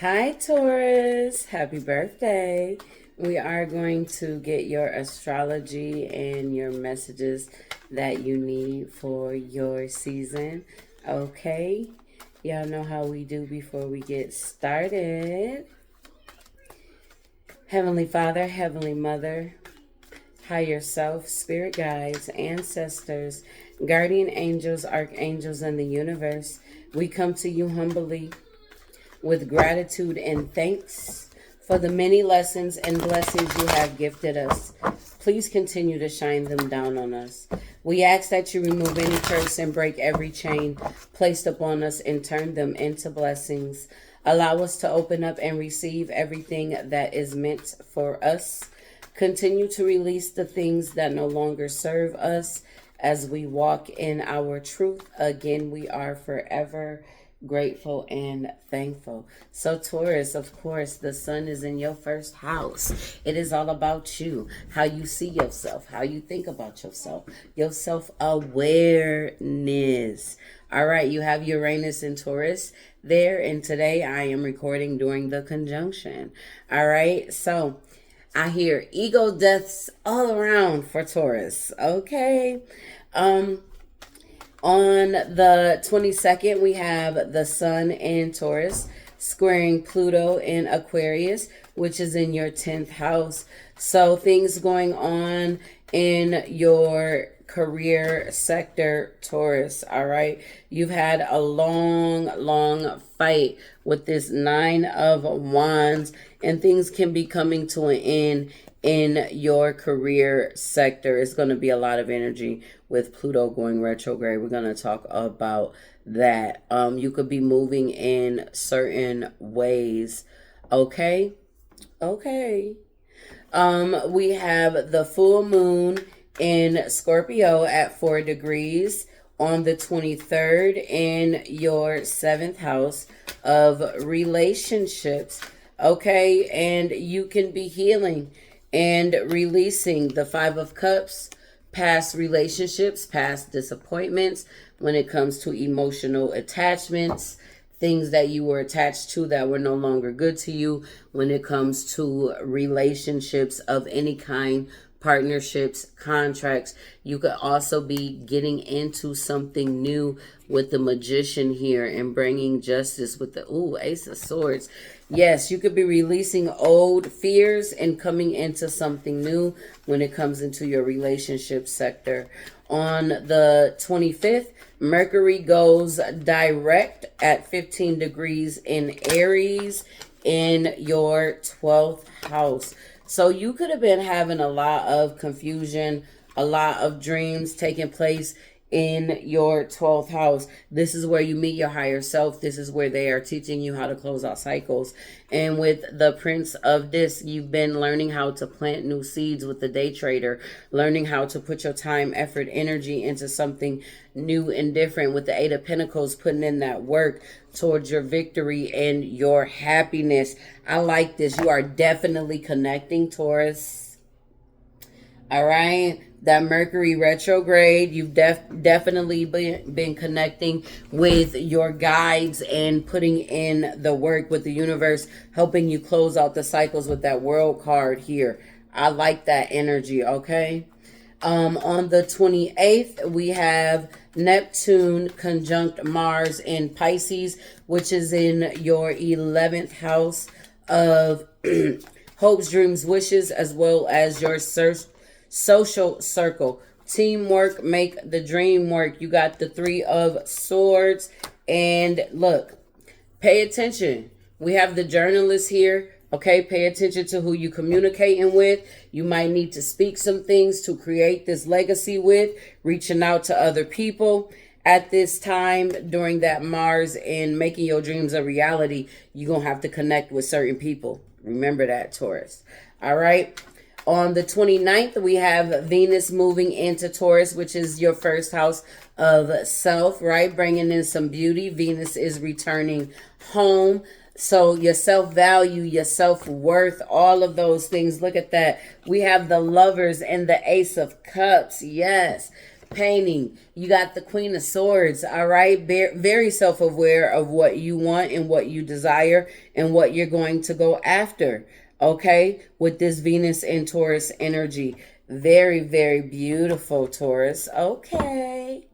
Hi, Taurus. Happy birthday. We are going to get your astrology and your messages that you need for your season. Okay. Y'all know how we do before we get started. Heavenly Father, Heavenly Mother, higher self, spirit guides, ancestors, guardian angels, archangels, and the universe, we come to you humbly with gratitude and thanks for the many lessons and blessings you have gifted us. Please continue to shine them down on us. We ask that you remove any curse and break every chain placed upon us and turn them into blessings. Allow us to open up and receive everything that is meant for us. Continue to release the things that no longer serve us as we walk in our truth. Again, we are forever grateful and thankful. So Taurus, of course, the sun is in your first house. It is all about you, how you see yourself, how you think about yourself, your self-awareness. All right, you have Uranus in Taurus there, and today I am recording during the conjunction. All right, so I hear ego deaths all around for Taurus. Okay. On the 22nd, we have the sun in Taurus squaring Pluto in Aquarius, which is in your 10th house. So things going on in your career sector, Taurus. All right. You've had a long fight with this 9 of Wands, and things can be coming to an end in your career sector. It's going to be a lot of energy with Pluto going retrograde. We're going to talk about that. You could be moving in certain ways. Okay. We have the full moon in Scorpio at 4 degrees on the 23rd in your 7th house of relationships. Okay. And you can be healing and releasing the 5 of Cups, past relationships, past disappointments when it comes to emotional attachments, things that you were attached to that were no longer good to you when it comes to relationships of any kind, partnerships, contracts. You could also be getting into something new with the Magician here and bringing justice with the Ace of Swords. Yes, you could be releasing old fears and coming into something new when it comes into your relationship sector. On the 25th, Mercury goes direct at 15 degrees in Aries in your 12th house. So you could have been having a lot of confusion, a lot of dreams taking place in your 12th house. This is where you meet your higher self. This is where they are teaching you how to close out cycles. And with the Prince of Disc, you've been learning how to plant new seeds with the day trader, learning how to put your time, effort, energy into something new and different. With the 8 of Pentacles, putting in that work towards your victory and your happiness. I like this. You are definitely connecting, Taurus. All right. That Mercury retrograde, you've definitely been connecting with your guides and putting in the work with the universe, helping you close out the cycles with that World card here. I like that energy, okay? On the 28th, we have Neptune conjunct Mars in Pisces, which is in your 11th house of hopes, dreams, wishes, as well as your social circle. Teamwork make the dream work. You got the 3 of Swords. And look, pay attention. We have the journalist here. Okay, pay attention to who you communicating with. You might need to speak some things to create this legacy with, reaching out to other people. At this time, during that Mars and making your dreams a reality, you're going to have to connect with certain people. Remember that, Taurus. All right. On the 29th, we have Venus moving into Taurus, which is your first house of self, right? Bringing in some beauty. Venus is returning home. So your self-value, your self-worth, all of those things. Look at that. We have the Lovers and the Ace of Cups. Yes. painting. You got the Queen of Swords, all right? Very self-aware of what you want and what you desire and what you're going to go after, okay? With this Venus and Taurus energy. Very, very beautiful, Taurus. Okay.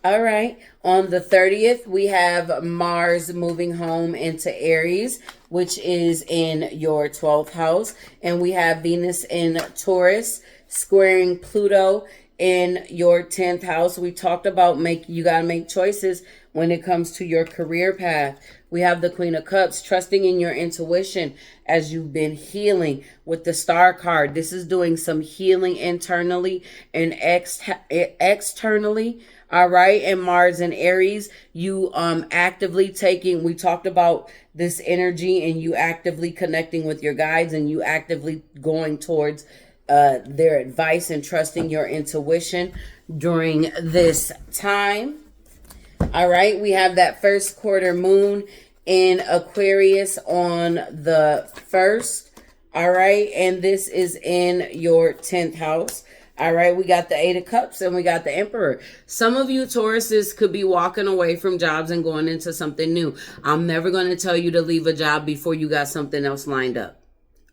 All right. On the 30th, we have Mars moving home into Aries, which is in your 12th house. And we have Venus in Taurus squaring Pluto in your 10th house. We talked about you got to make choices when it comes to your career path. We have the Queen of Cups, trusting in your intuition as you've been healing with the Star card. This is doing some healing internally and externally. All right. And Mars and Aries, you actively taking, we talked about this energy and you actively connecting with your guides and you actively going towards their advice and trusting your intuition during this time. All right, we have that first quarter moon in Aquarius on the 1st. All right, and this is in your 10th house. All right, we got the Eight of Cups and we got the Emperor. Some of you Tauruses could be walking away from jobs and going into something new. I'm never going to tell you to leave a job before you got something else lined up.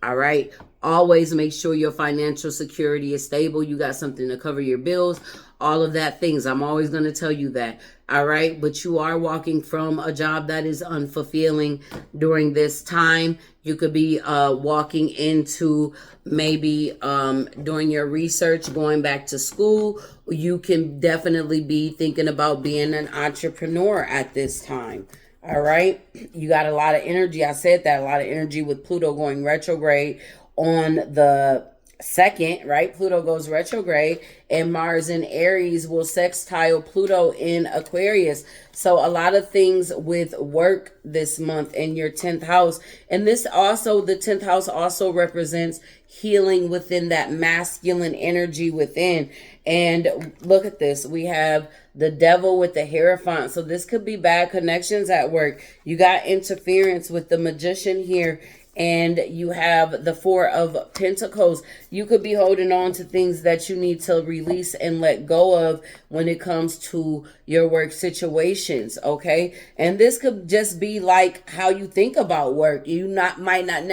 All right. Always make sure your financial security is stable. You got something to cover your bills, all of that things. I'm always going to tell you that. All right. But you are walking from a job that is unfulfilling during this time. You could be walking into maybe doing your research, going back to school. You can definitely be thinking about being an entrepreneur at this time. All right. You got a lot of energy. I said that, a lot of energy with Pluto going retrograde on the 2nd, right? Pluto goes retrograde and Mars in Aries will sextile Pluto in Aquarius. So a lot of things with work this month in your 10th house. And this also, the 10th house also represents healing within that masculine energy within. And look at this. We have the Devil with the Hierophant. So this could be bad connections at work. You got interference with the Magician here. And you have the Four of Pentacles. You could be holding on to things that you need to release and let go of when it comes to your work situations, okay? And this could just be like how you think about work. You might not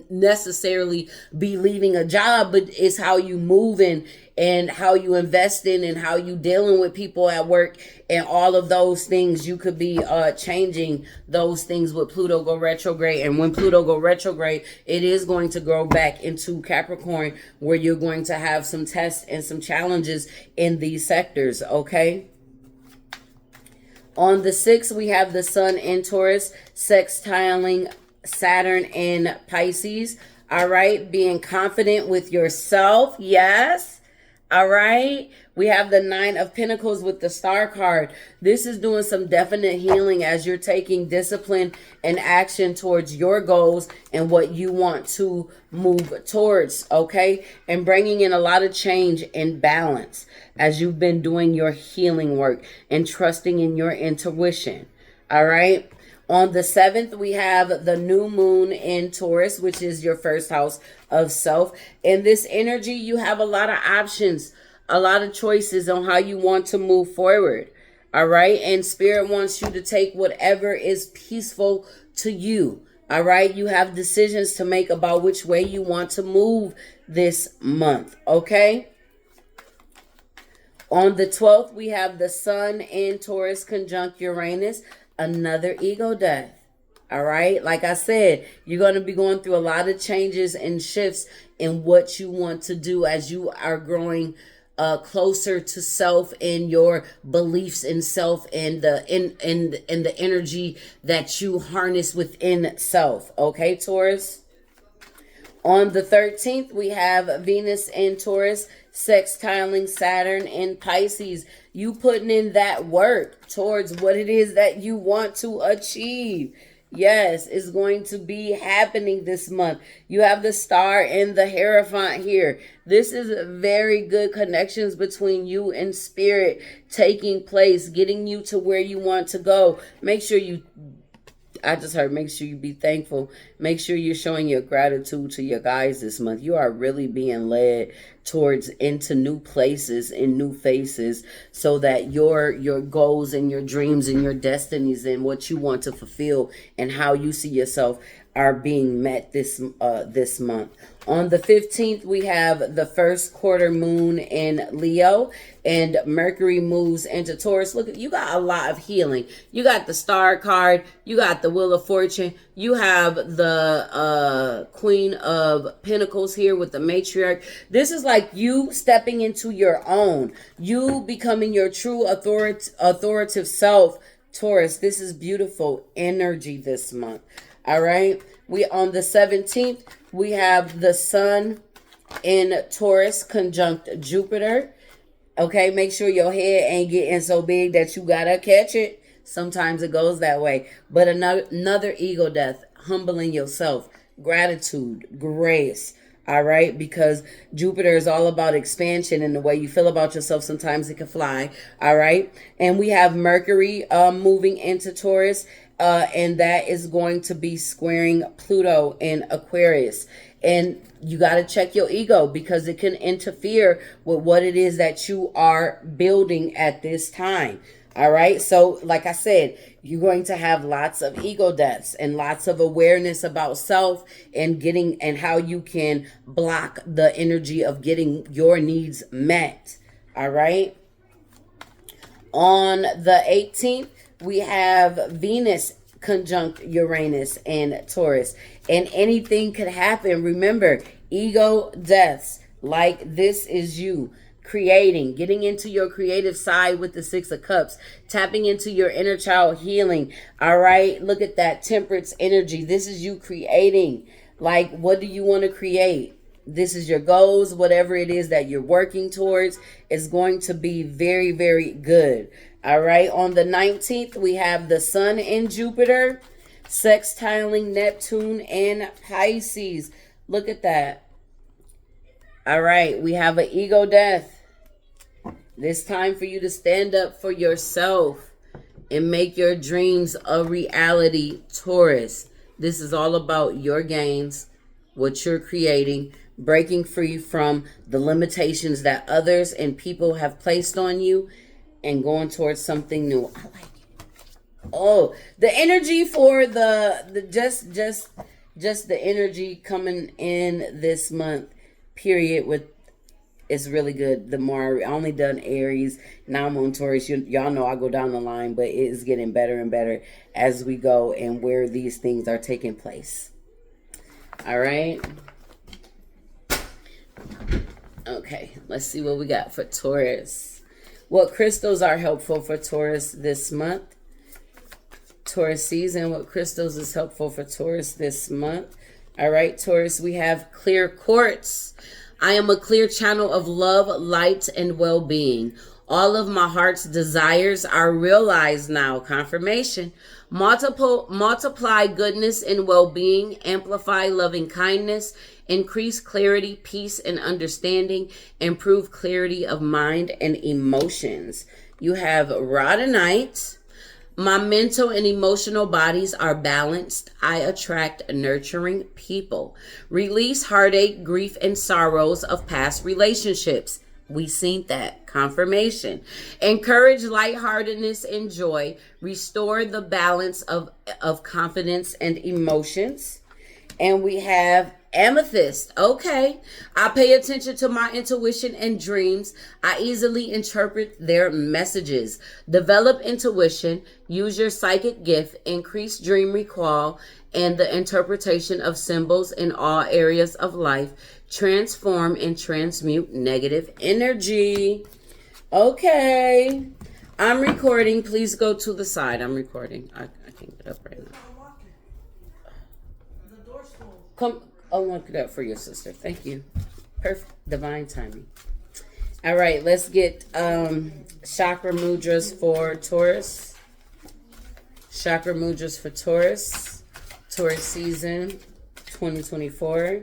necessarily be leaving a job, but it's how you move and how you invest in and how you dealing with people at work and all of those things. You could be changing those things with Pluto go retrograde. And when Pluto go retrograde, it is going to go back into Capricorn, where you're going to have some tests and some challenges in these sectors, okay? On the 6th, we have the Sun in Taurus sextiling Saturn in Pisces. All right, being confident with yourself, yes. All right, we have the Nine of Pentacles with the Star card. This is doing some definite healing as you're taking discipline and action towards your goals and what you want to move towards, okay? And bringing in a lot of change and balance as you've been doing your healing work and trusting in your intuition, all right? On the 7th, we have the new moon in Taurus, which is your first house of self. In this energy, you have a lot of options, a lot of choices on how you want to move forward. All right. And Spirit wants you to take whatever is peaceful to you. All right. You have decisions to make about which way you want to move this month. Okay. On the 12th, we have the Sun in Taurus conjunct Uranus. Another ego death. All right. Like I said, you're going to be going through a lot of changes and shifts in what you want to do as you are growing closer to self and your beliefs in self and the energy that you harness within self. Okay, Taurus. On the 13th, we have Venus in Taurus sextiling Saturn in Pisces. You putting in that work towards what it is that you want to achieve. Yes, it's going to be happening this month. You have the Star and the Hierophant here. This is very good connections between you and Spirit taking place, getting you to where you want to go. Make sure you make sure you be thankful. Make sure you're showing your gratitude to your guides this month. You are really being led towards into new places and new faces, so that your goals and your dreams and your destinies and what you want to fulfill and how you see yourself are being met this month. On the 15th, we have the first quarter moon in Leo, and Mercury moves into Taurus. Look, you got a lot of healing. You got the Star card. You got the Wheel of Fortune. You have the Queen of Pentacles here with the Matriarch. This is like you stepping into your own. You becoming your true authoritative self, Taurus. This is beautiful energy this month. All right. On the 17th, we have the sun in Taurus conjunct Jupiter. Okay, make sure your head ain't getting so big that you gotta catch it. Sometimes it goes that way. But another ego death, humbling yourself, gratitude, grace. All right, because Jupiter is all about expansion, and the way you feel about yourself, sometimes it can fly. All right, and we have Mercury moving into Taurus. And that is going to be squaring Pluto in Aquarius. And you got to check your ego, because it can interfere with what it is that you are building at this time. All right. So like I said, you're going to have lots of ego deaths and lots of awareness about self and how you can block the energy of getting your needs met. All right. On the 18th, we have Venus conjunct Uranus and Taurus, and anything could happen. Remember, ego deaths, like this is you creating, getting into your creative side with the Six of Cups, tapping into your inner child healing. All right, look at that Temperance energy. This is you creating. Like, what do you want to create? This is your goals. Whatever it is that you're working towards is going to be very, very good. All right. On the 19th, we have the sun and Jupiter sextiling Neptune and Pisces. Look at that. All right. We have an ego death. This time for you to stand up for yourself and make your dreams a reality, Taurus. This is all about your gains, what you're creating, breaking free from the limitations that others and people have placed on you, and going towards something new. I like it. Oh, the energy for just the energy coming in this month period is really good. The more I only done Aries, now I'm on Taurus. Y'all know I go down the line, but it is getting better and better as we go and where these things are taking place. All right. Okay, let's see what we got for Taurus. What crystals are helpful for Taurus this month? Taurus season, what crystals is helpful for Taurus this month? All right, Taurus, we have clear quartz. I am a clear channel of love, light, and well-being. All of my heart's desires are realized now. Confirmation. Multiply goodness and well-being. Amplify loving kindness. Increase clarity, peace, and understanding. Improve clarity of mind and emotions. You have Rhodonite. My mental and emotional bodies are balanced. I attract nurturing people. Release heartache, grief, and sorrows of past relationships. We seen that. Confirmation. Encourage lightheartedness and joy. Restore the balance of confidence and emotions. And we have Amethyst. Okay. I pay attention to my intuition and dreams. I easily interpret their messages. Develop intuition. Use your psychic gift. Increase dream recall and the interpretation of symbols in all areas of life. Transform and transmute negative energy. Okay. I'm recording. Please go to the side. I'm recording. I can't get up right now. Come. I'll look it up for your sister. Thank you. Perfect. Divine timing. All right. Let's get chakra mudras for Taurus. Chakra mudras for Taurus. Taurus season 2024.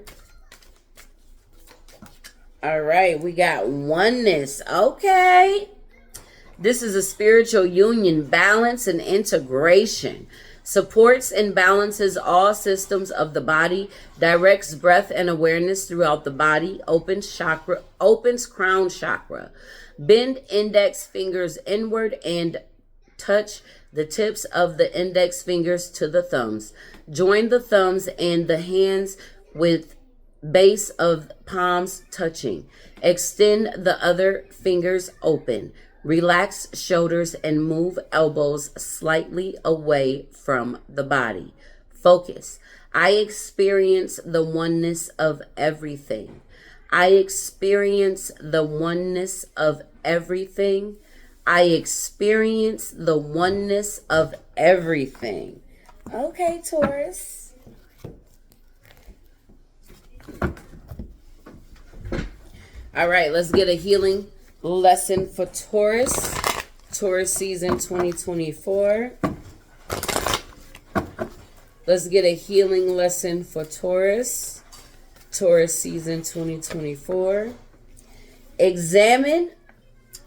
All right. We got oneness. Okay. This is a spiritual union, balance, and integration. supports and balances all systems of the body, directs breath and awareness throughout the body, opens crown chakra. Bend index fingers inward and touch the tips of the index fingers to the thumbs. Join the thumbs and the hands with base of palms touching. Extend the other fingers open. Relax shoulders and move elbows slightly away from the body. Focus. I experience the oneness of everything. I experience the oneness of everything. I experience the oneness of everything. Okay, Taurus. All right, let's get a healing lesson for Taurus. Taurus season 2024. Let's get a healing lesson for Taurus. Taurus season 2024. Examine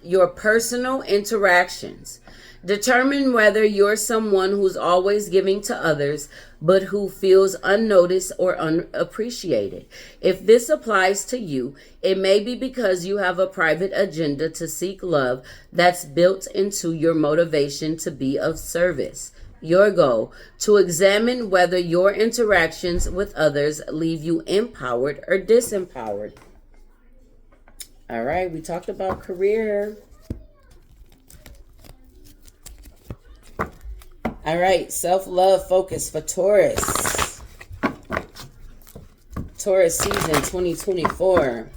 your personal interactions. Determine whether you're someone who's always giving to others, but who feels unnoticed or unappreciated. If this applies to you, it may be because you have a private agenda to seek love that's built into your motivation to be of service. Your goal, to examine whether your interactions with others leave you empowered or disempowered. All right, we talked about career. All right, self-love focus for Taurus. Taurus season 2024.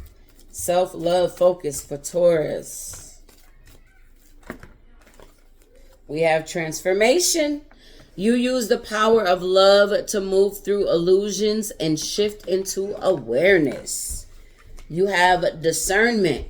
Self-love focus for Taurus. We have transformation. You use the power of love to move through illusions and shift into awareness. You have discernment.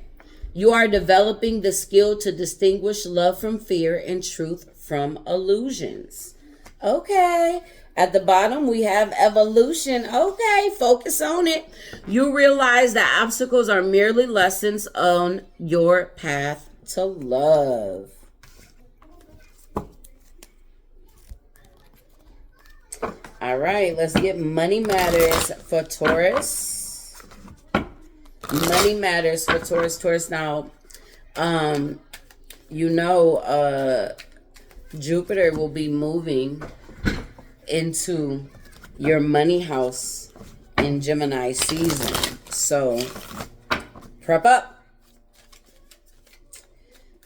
You are developing the skill to distinguish love from fear and truth from illusions. Okay. At the bottom, we have evolution. Okay, focus on it. You realize that obstacles are merely lessons on your path to love. All right, let's get money matters for Taurus. Money matters for Taurus. Taurus, now, Jupiter will be moving into your money house in Gemini season. So, prep up.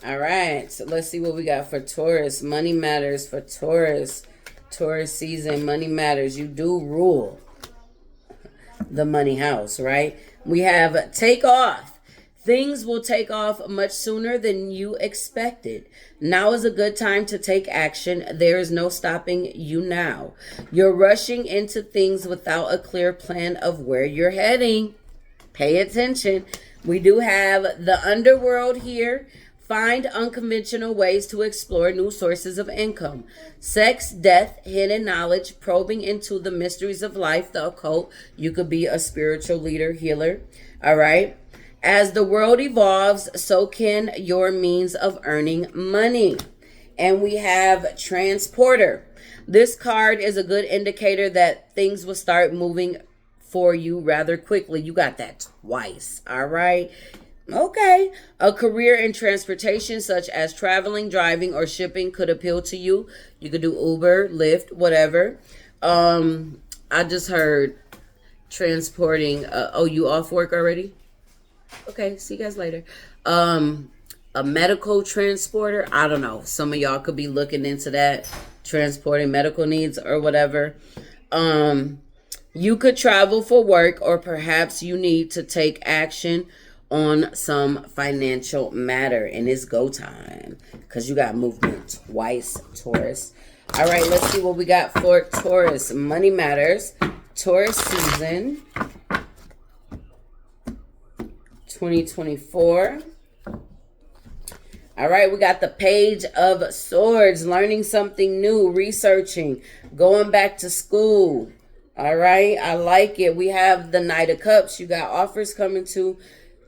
All right, so let's see what we got for Taurus. Money matters for Taurus. Taurus season, money matters. You do rule the money house, right? We have take off. Things will take off much sooner than you expected. Now is a good time to take action. There is no stopping you now. You're rushing into things without a clear plan of where you're heading. Pay attention. We do have the underworld here. Find unconventional ways to explore new sources of income. Sex, death, hidden knowledge, probing into the mysteries of life, the occult. You could be a spiritual leader, healer. All right. As the world evolves, so can your means of earning money. And we have transporter. This card is a good indicator that things will start moving for you rather quickly. You got that twice. All right. Okay. A career in transportation such as traveling, driving, or shipping could appeal to you. You could do Uber, Lyft, whatever. I just heard transporting. You off work already? Okay, see you guys later. A medical transporter. I don't know. Some of y'all could be looking into that, transporting medical needs or whatever. You could travel for work, or perhaps you need to take action on some financial matter, and it's go time because you got movement twice, Taurus. All right, let's see what we got for Taurus. Money matters. Taurus season 2024. All right, we got the Page of Swords, learning something new, researching, going back to school. All right, I like it. We have the Knight of Cups. You got offers coming to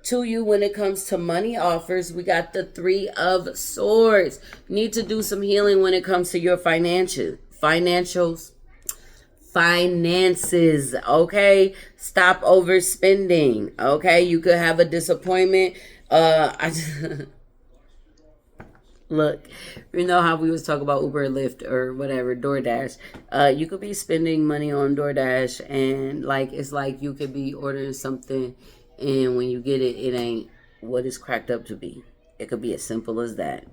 you when it comes to money offers. We got the Three of Swords. You need to do some healing when it comes to your finances. finances, okay? Stop overspending, okay? You could have a disappointment. Look, you know how we was talking about Uber, Lyft, or whatever, DoorDash. You could be spending money on DoorDash, and like it's like you could be ordering something, and when you get it, it ain't what it's cracked up to be. It could be as simple as that.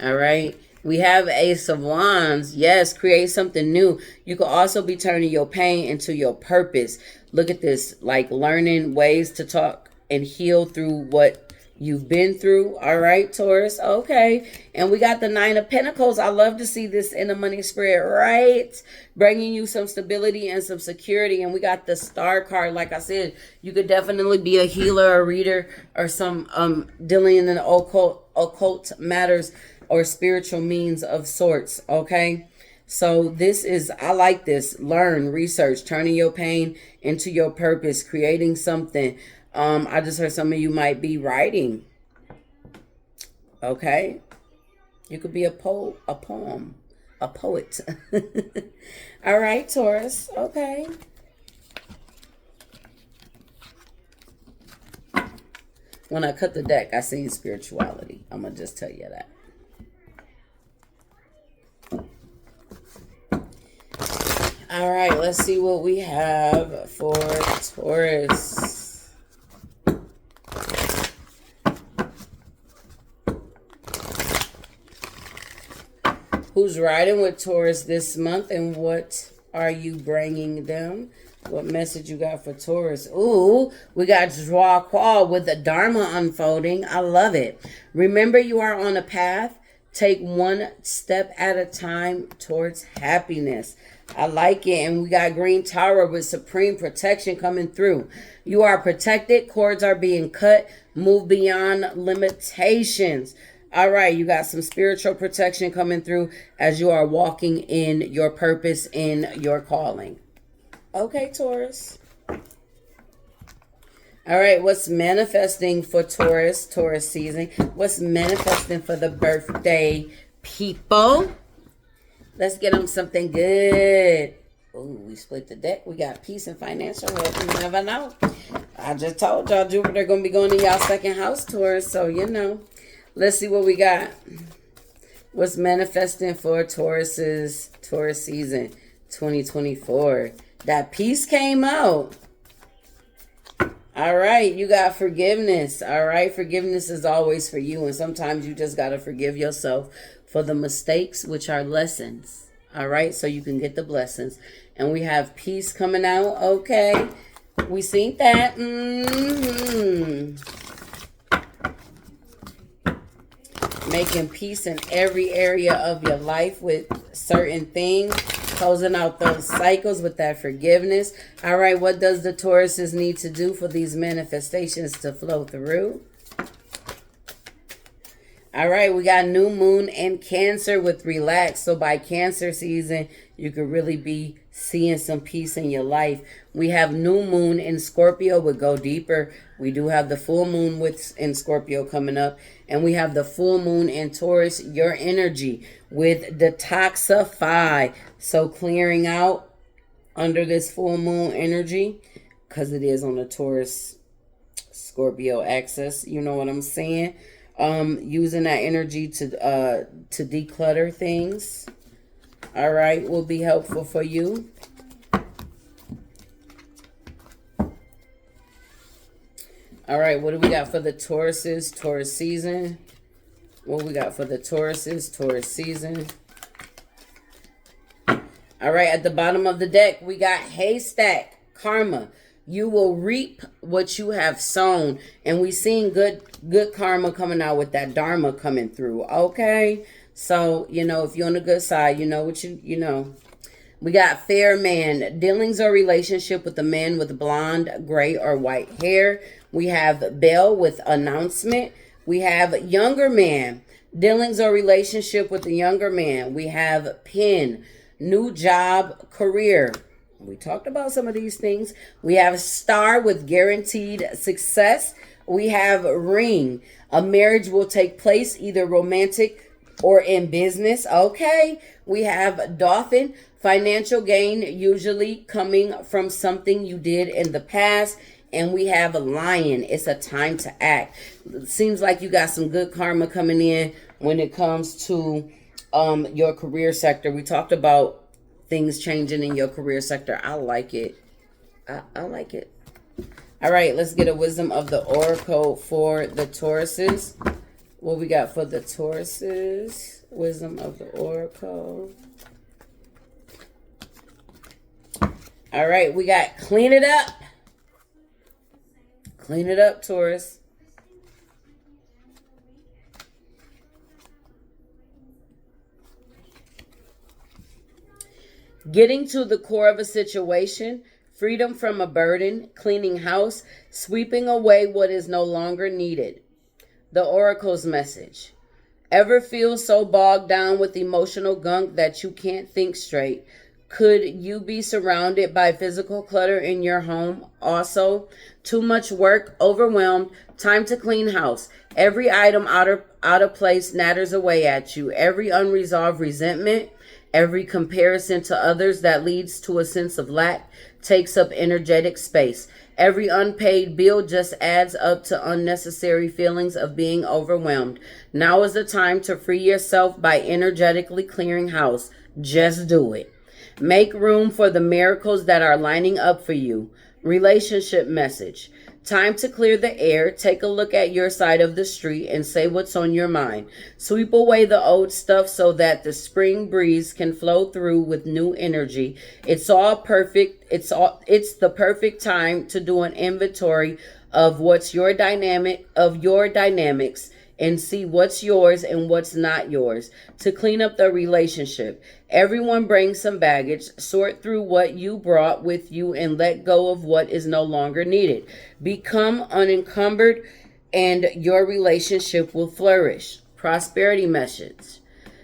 All right. We have Ace of Wands. Yes, create something new. You could also be turning your pain into your purpose. Look at this, like learning ways to talk and heal through what you've been through. All right, Taurus. Okay. And we got the Nine of Pentacles. I love to see this in the money spread, right? Bringing you some stability and some security. And we got the Star card. Like I said, you could definitely be a healer, a reader, or some dealing in the occult matters or spiritual means of sorts. Okay. So this is, I like this. Learn, research, turning your pain into your purpose, creating something. I just heard some of you might be writing. Okay. You could be a poem, a poet. All right, Taurus. Okay. When I cut the deck, I seen spirituality. I'm going to just tell you that. All right, let's see what we have for Taurus. Who's riding with Taurus this month, and what are you bringing them? What message you got for Taurus? Ooh, we got Draw Qual with the Dharma unfolding. I love it. Remember, you are on a path. Take one step at a time towards happiness. I like it. And we got Green Tower with supreme protection coming through. You are protected. Cords are being cut. Move beyond limitations. All right, you got some spiritual protection coming through as you are walking in your purpose, in your calling. Okay, Taurus. All right, what's manifesting for Taurus season? What's manifesting for the birthday people? Let's get them something good. Ooh, we split the deck. We got peace and financial health. You never know. I just told y'all Jupiter going to be going to y'all second house, Taurus. So, you know. Let's see what we got. What's manifesting for Taurus season 2024? That peace came out. All right, you got forgiveness. All right, forgiveness is always for you. And sometimes you just got to forgive yourself for the mistakes, which are lessons. All right, so you can get the blessings. And we have peace coming out. Okay, we seen that. Making peace in every area of your life with certain things. Closing out those cycles with that forgiveness. All right, what does the Tauruses need to do for these manifestations to flow through? All right, we got new moon and Cancer with relax. So by Cancer season, you could really be seeing some peace in your life. We have new moon in Scorpio with go deeper. We do have the full moon in Scorpio coming up. And we have the full moon in Taurus, your energy with detoxify. So clearing out under this full moon energy, because it is on the Taurus Scorpio axis. You know what I'm saying? Using that energy to declutter things. All right, will be helpful for you. All right, what do we got for the Tauruses, Taurus season? What we got for the Tauruses, Taurus season? All right, at the bottom of the deck, we got haystack, karma. You will reap what you have sown. And we seen good karma coming out with that dharma coming through. Okay, so, you know, if you're on the good side, you know what you know. We got fair man, dealings or relationship with a man with blonde, gray, or white hair. We have bell with announcement. We have younger man, dealings or relationship with a younger man. We have pin, new job, career. We talked about some of these things. We have star with guaranteed success. We have ring, a marriage will take place, either romantic or in business. Okay, We have Dolphin, financial gain usually coming from something you did in the past. And we have a Lion. It's a time to act. It seems like you got some good karma coming in when it comes to your career sector. We talked about things changing in your career sector. I like it. I like it. All right, let's get a wisdom of the oracle for the Tauruses. What we got for the Tauruses? Wisdom of the oracle. All right, we got clean it up. Clean it up, Taurus. Getting to the core of a situation, freedom from a burden, cleaning house, sweeping away what is no longer needed. The oracle's message. Ever feel so bogged down with emotional gunk that you can't think straight? Could you be surrounded by physical clutter in your home? Also, too much work, overwhelmed, time to clean house. Every item out of place natters away at you. Every unresolved resentment, every comparison to others that leads to a sense of lack takes up energetic space. Every unpaid bill just adds up to unnecessary feelings of being overwhelmed. Now is the time to free yourself by energetically clearing house. Just do it. Make room for the miracles that are lining up for you. Relationship message. Time to clear the air. Take a look at your side of the street and say what's on your mind. Sweep away the old stuff so that the spring breeze can flow through with new energy. It's all perfect. It's the perfect time to do an inventory of your dynamics and see what's yours and what's not yours. To clean up the relationship. Everyone brings some baggage. Sort through what you brought with you and let go of what is no longer needed. Become unencumbered and your relationship will flourish. Prosperity message.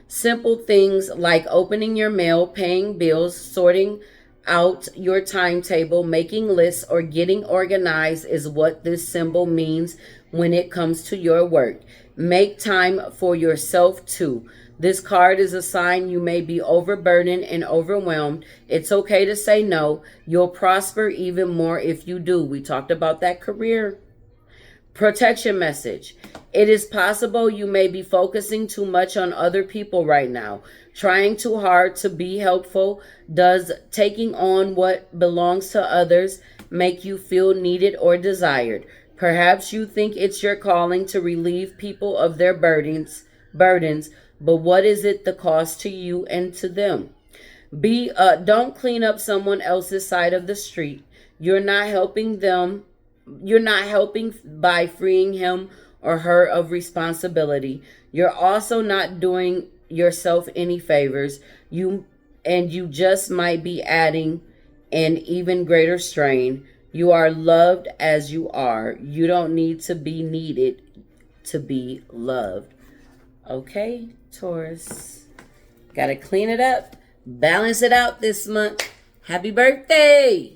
Simple things like opening your mail, paying bills, sorting out your timetable, making lists, or getting organized is what this symbol means when it comes to your work. Make time for yourself too. This card is a sign you may be overburdened and overwhelmed. It's okay to say no. You'll prosper even more if you do. We talked about that career. Protection message. It is possible you may be focusing too much on other people right now. Trying too hard to be helpful. Does taking on what belongs to others make you feel needed or desired? Perhaps you think it's your calling to relieve people of their burdens, but what is it the cost to you and to them? Don't clean up someone else's side of the street. You're not helping by freeing him or her of responsibility. You're also not doing yourself any favors. You just might be adding an even greater strain. You are loved as you are. You don't need to be needed to be loved. Okay, Taurus. Got to clean it up. Balance it out this month. Happy birthday.